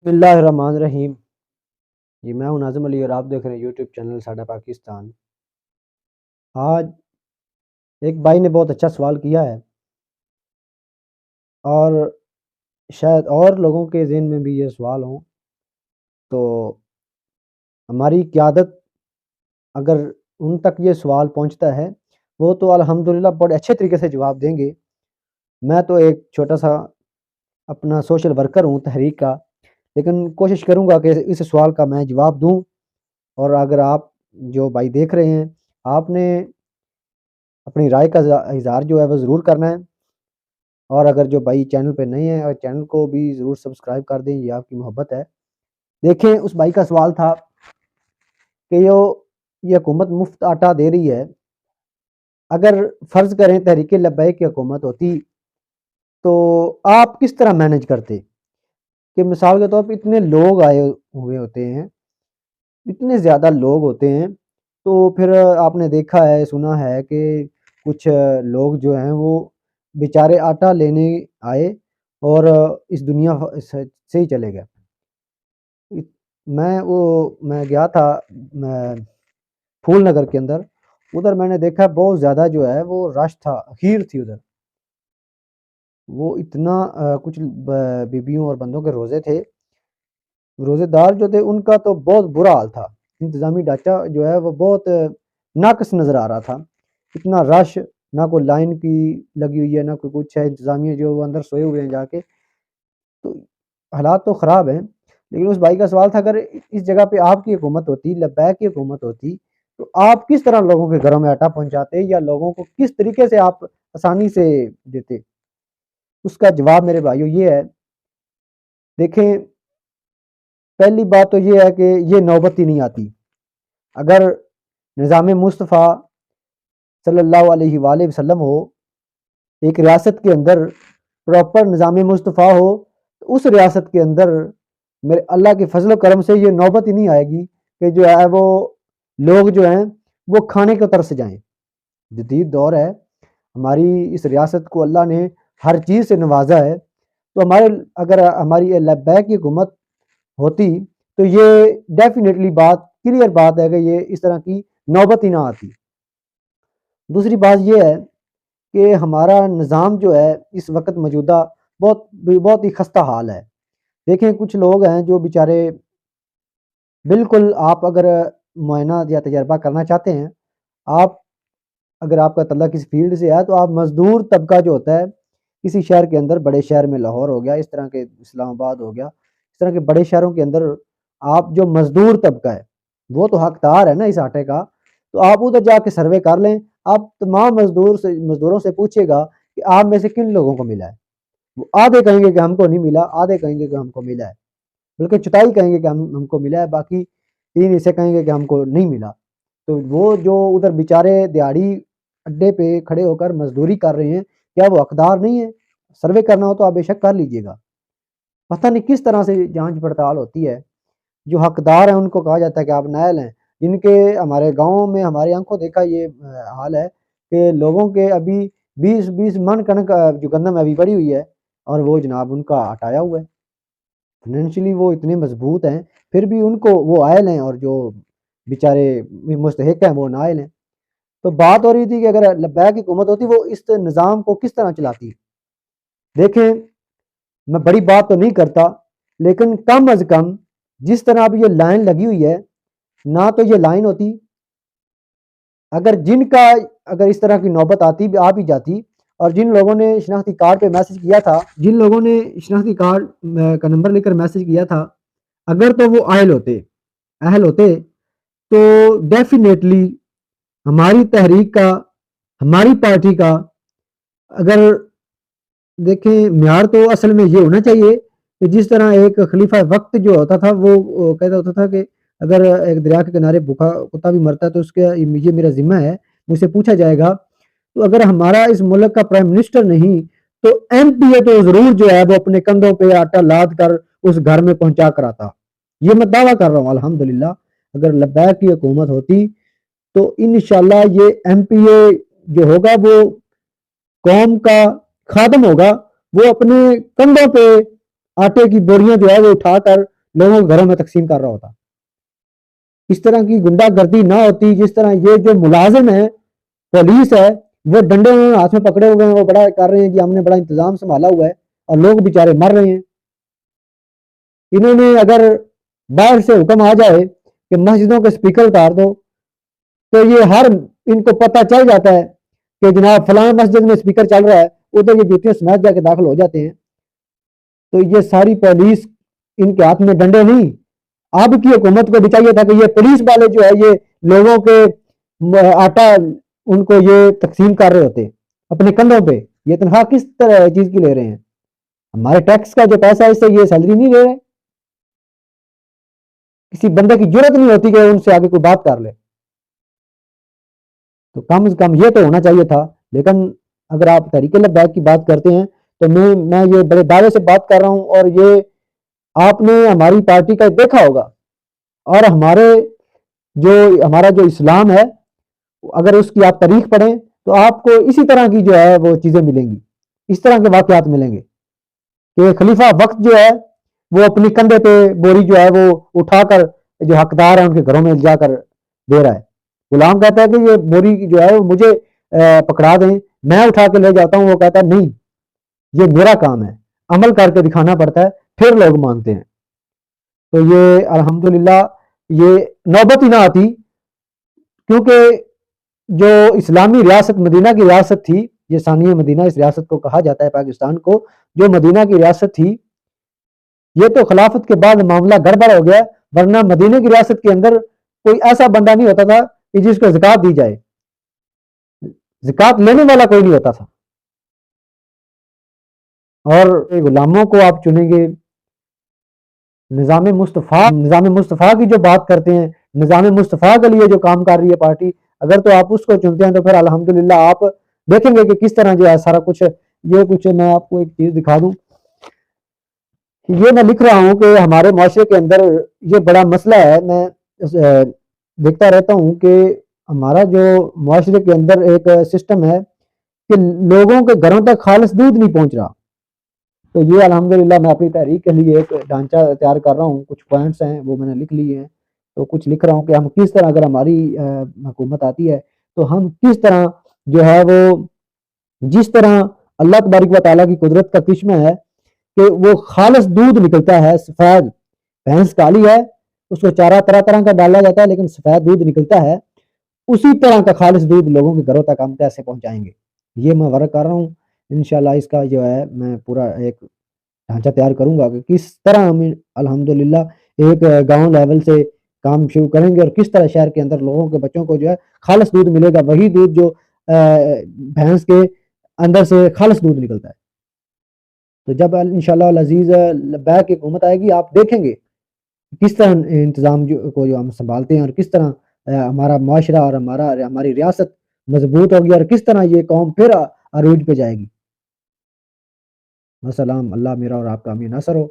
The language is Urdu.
بسم اللہ الرحمن الرحیم۔ جی میں ہوں ناظم علی اور آپ دیکھ رہے ہیں یوٹیوب چینل ساڈا پاکستان۔ آج ایک بھائی نے بہت اچھا سوال کیا ہے اور شاید اور لوگوں کے ذہن میں بھی یہ سوال ہوں، تو ہماری قیادت اگر ان تک یہ سوال پہنچتا ہے وہ تو الحمدللہ بڑے اچھے طریقے سے جواب دیں گے۔ میں تو ایک چھوٹا سا اپنا سوشل ورکر ہوں تحریک کا، لیکن کوشش کروں گا کہ اس سوال کا میں جواب دوں۔ اور اگر آپ جو بھائی دیکھ رہے ہیں، آپ نے اپنی رائے کا اظہار جو ہے وہ ضرور کرنا ہے، اور اگر جو بھائی چینل پہ نہیں ہے اور چینل کو بھی ضرور سبسکرائب کر دیں، یہ آپ کی محبت ہے۔ دیکھیں اس بھائی کا سوال تھا کہ یہ حکومت مفت آٹا دے رہی ہے، اگر فرض کریں تحریک لبیک کی حکومت ہوتی تو آپ کس طرح مینج کرتے؟ کہ مثال کے طور پہ اتنے لوگ آئے ہوئے ہوتے ہیں، اتنے زیادہ لوگ ہوتے ہیں، تو پھر آپ نے دیکھا ہے سنا ہے کہ کچھ لوگ جو ہیں وہ بیچارے آٹا لینے آئے اور اس دنیا سے ہی چلے گئے۔ میں گیا تھا پھول نگر کے اندر، ادھر میں نے دیکھا بہت زیادہ جو ہے وہ رش تھا، اخیر تھی ادھر، وہ اتنا کچھ بیبیوں اور بندوں کے روزے تھے، روزے دار جو تھے ان کا تو بہت برا حال تھا، انتظامی ڈھانچہ جو ہے وہ بہت ناقص نظر آ رہا تھا، اتنا رش، نہ کوئی لائن کی لگی ہوئی ہے نہ کوئی کچھ ہے، انتظامیہ جو وہ اندر سوئے ہوئے ہیں جا کے، تو حالات تو خراب ہیں۔ لیکن اس بھائی کا سوال تھا اگر اس جگہ پہ آپ کی حکومت ہوتی، لبیک کی حکومت ہوتی، تو آپ کس طرح لوگوں کے گھروں میں آٹا پہنچاتے یا لوگوں کو کس طریقے سے آپ آسانی سے دیتے؟ اس کا جواب میرے بھائیو یہ ہے، دیکھیں پہلی بات تو یہ ہے کہ یہ نوبت ہی نہیں آتی۔ اگر نظام مصطفیٰ صلی اللہ علیہ وآلہ وسلم ہو، ایک ریاست کے اندر پراپر نظام مصطفیٰ ہو، تو اس ریاست کے اندر میرے اللہ کے فضل و کرم سے یہ نوبت ہی نہیں آئے گی کہ جو ہے وہ لوگ جو ہیں وہ کھانے کو ترس جائیں۔ جدید دور ہے، ہماری اس ریاست کو اللہ نے ہر چیز سے نوازا ہے، تو اگر ہماری لبیک کی حکومت ہوتی تو یہ ڈیفینیٹلی بات کلیئر بات ہے کہ یہ اس طرح کی نوبت ہی نہ آتی۔ دوسری بات یہ ہے کہ ہمارا نظام جو ہے اس وقت موجودہ بہت ہی خستہ حال ہے۔ دیکھیں کچھ لوگ ہیں جو بیچارے بالکل، آپ اگر معائنہ یا تجربہ کرنا چاہتے ہیں، اگر آپ کا تعلق کسی فیلڈ سے ہے تو آپ مزدور طبقہ جو ہوتا ہے کسی شہر کے اندر، بڑے شہر میں لاہور ہو گیا، اس طرح کے اسلام آباد ہو گیا، اس طرح کے بڑے شہروں کے اندر آپ جو مزدور طبقہ ہے وہ تو حقدار ہے نا اس آٹے کا، تو آپ ادھر جا کے سروے کر لیں، آپ تمام مزدوروں سے پوچھے گا کہ آپ میں سے کن لوگوں کو ملا ہے، وہ آدھے کہیں گے کہ ہم کو نہیں ملا، آدھے کہیں گے کہ ہم کو ملا ہے، بلکہ چٹائی کہیں گے کہ ہم کو ملا ہے، باقی 3 حصے کہیں گے کہ ہم کو نہیں ملا۔ تو وہ جو ادھر بیچارے دیہڑی اڈے پہ کھڑے ہو کر مزدوری کر رہے ہیں، کیا وہ حقدار نہیں ہے؟ سروے کرنا ہو تو آپ بے شک کر لیجئے گا۔ پتہ نہیں کس طرح سے جانچ پڑتال ہوتی ہے، جو حقدار ہیں ان کو کہا جاتا ہے کہ آپ نائل ہیں، جن کے ہمارے گاؤں میں ہماری آنکھوں دیکھا یہ حال ہے کہ لوگوں کے ابھی 20 من کنک جو گندم ابھی پڑی ہوئی ہے، اور وہ جناب ان کا ہٹایا ہوا ہے، فائنینشلی وہ اتنے مضبوط ہیں پھر بھی ان کو وہ عائل ہیں، اور جو بیچارے مستحق ہیں وہ نائل ہیں۔ تو بات ہو رہی تھی کہ اگر لبیک کی حکومت ہوتی وہ اس نظام کو کس طرح چلاتی۔ دیکھیں میں بڑی بات تو نہیں کرتا، لیکن کم از کم جس طرح اب یہ لائن لگی ہوئی ہے، نہ تو یہ لائن ہوتی، اگر اس طرح کی نوبت آتی آ بھی جاتی، اور جن لوگوں نے شناختی کارڈ پہ میسج کیا تھا، جن لوگوں نے شناختی کارڈ کا نمبر لے کر میسج کیا تھا، اگر تو وہ اہل ہوتے تو ڈیفینیٹلی ہماری تحریک کا، ہماری پارٹی کا، اگر دیکھیں معیار تو اصل میں یہ ہونا چاہیے کہ جس طرح ایک خلیفہ وقت جو ہوتا تھا وہ کہتا ہوتا تھا کہ اگر ایک دریا کے کنارے بھوکا کتا بھی مرتا ہے تو اس کا یہ میرا ذمہ ہے، مجھ سے پوچھا جائے گا۔ تو اگر ہمارا اس ملک کا پرائم منسٹر نہیں تو ایم پی اے تو ضرور جو ہے وہ اپنے کندھوں پہ آٹا لاد کر اس گھر میں پہنچا کر آتا، یہ میں دعویٰ کر رہا ہوں الحمدللہ۔ اگر لبیک کی حکومت ہوتی تو انشاءاللہ یہ ایم پی اے جو ہوگا وہ قوم کا خادم ہوگا، وہ اپنے کندھوں پہ آٹے کی بوریاں جو ہے وہ اٹھا کر لوگوں کے گھروں میں تقسیم کر رہا ہوتا. اس طرح کی گنڈا گردی نہ ہوتی. جس طرح یہ جو ملازم ہے پولیس ہے وہ ڈنڈے ہاتھ میں پکڑے ہوئے ہیں, وہ بڑا کر رہے ہیں کہ ہم نے بڑا انتظام سنبھالا ہوا ہے, اور لوگ بیچارے مر رہے ہیں. انہوں نے اگر باہر سے حکم آ جائے کہ مسجدوں کے سپیکر اتار دو, تو یہ ہر ان کو پتہ چل جاتا ہے کہ جناب فلاں مسجد میں سپیکر چل رہا ہے, ادھر یہ جوتیاں سمیت جا کے داخل ہو جاتے ہیں. تو یہ ساری پولیس ان کے ہاتھ میں ڈنڈے نہیں. اب کی حکومت کو بھی چاہیے تھا کہ یہ پولیس والے جو ہے یہ لوگوں کے آٹا ان کو یہ تقسیم کر رہے ہوتے اپنے کندھوں پہ. یہ تنخواہ کس طرح چیز کی لے رہے ہیں؟ ہمارے ٹیکس کا جو پیسہ ہے اس سے یہ سیلری نہیں لے رہے. کسی بندے کی ضرورت نہیں ہوتی کہ ان سے آگے کوئی بات کر لے. تو کم از کم یہ تو ہونا چاہیے تھا. لیکن اگر آپ تحریک لبیک کی بات کرتے ہیں تو میں یہ بڑے دعوے سے بات کر رہا ہوں, اور یہ آپ نے ہماری پارٹی کا دیکھا ہوگا, اور ہمارا جو اسلام ہے اگر اس کی آپ تاریخ پڑھیں تو آپ کو اسی طرح کی جو ہے وہ چیزیں ملیں گی, اس طرح کے واقعات ملیں گے کہ خلیفہ وقت جو ہے وہ اپنی کندھے پہ بوری جو ہے وہ اٹھا کر جو حقدار ہیں ان کے گھروں میں جا کر دے رہا ہے. غلام کہتا ہے کہ یہ بوری جو ہے وہ مجھے پکڑا دیں, میں اٹھا کے لے جاتا ہوں. وہ کہتا ہے نہیں, یہ میرا کام ہے, عمل کر کے دکھانا پڑتا ہے, پھر لوگ مانتے ہیں. تو یہ الحمدللہ یہ نوبت ہی نہ آتی, کیونکہ جو اسلامی ریاست مدینہ کی ریاست تھی, یہ ثانیہ مدینہ اس ریاست کو کہا جاتا ہے پاکستان کو, جو مدینہ کی ریاست تھی, یہ تو خلافت کے بعد معاملہ گڑبڑ ہو گیا. ورنہ مدینہ کی ریاست کے اندر کوئی ایسا بندہ نہیں ہوتا تھا کہ جس کو زکوٰۃ دی جائے, زکوٰۃ لینے والا کوئی نہیں ہوتا تھا. اور غلاموں کو آپ چنیں گے. نظام مصطفیٰ کی جو بات کرتے ہیں, نظام مصطفیٰ کے لیے جو کام کر رہی ہے پارٹی, اگر تو آپ اس کو چنتے ہیں تو پھر الحمدللہ آپ دیکھیں گے کہ کس طرح جو ہے سارا کچھ. یہ کچھ میں آپ کو ایک چیز دکھا دوں, یہ میں لکھ رہا ہوں کہ ہمارے معاشرے کے اندر یہ بڑا مسئلہ ہے. میں دیکھتا رہتا ہوں کہ ہمارا جو معاشرے کے اندر ایک سسٹم ہے کہ لوگوں کے گھروں تک خالص دودھ نہیں پہنچ رہا. تو یہ الحمدللہ میں اپنی تحریک کے لیے ایک ڈھانچہ تیار کر رہا ہوں. کچھ پوائنٹس ہیں وہ میں نے لکھ لیے ہیں, تو کچھ لکھ رہا ہوں کہ ہم کس طرح, اگر ہماری حکومت آتی ہے تو ہم کس طرح جو ہے وہ, جس طرح اللہ تبارک و تعالیٰ کی قدرت کا کرشمہ ہے کہ وہ خالص دودھ نکلتا ہے, سفید بھینس کالی ہے, اس کو چارہ طرح طرح کا ڈالا جاتا ہے لیکن سفید دودھ نکلتا ہے, اسی طرح کا خالص دودھ لوگوں کے گھروں تک ہم کیسے پہنچائیں گے. یہ میں ورک کر رہا ہوں. انشاءاللہ اس کا جو ہے میں پورا ایک ڈھانچہ تیار کروں گا کہ کس طرح ہم الحمدللہ ایک گاؤں لیول سے کام شروع کریں گے, اور کس طرح شہر کے اندر لوگوں کے بچوں کو جو ہے خالص دودھ ملے گا, وہی دودھ جو بھینس کے اندر سے خالص دودھ نکلتا ہے. تو جب انشاءاللہ العزیز لبیک کی حکومت آئے گی, آپ دیکھیں گے کس طرح انتظام کو جو ہم سنبھالتے ہیں, اور کس طرح ہمارا معاشرہ اور ہماری ریاست مضبوط ہوگی, اور کس طرح یہ قوم پھر عروج پہ جائے گی. السلام. اللہ میرا اور آپ کا امین ناصر ہو.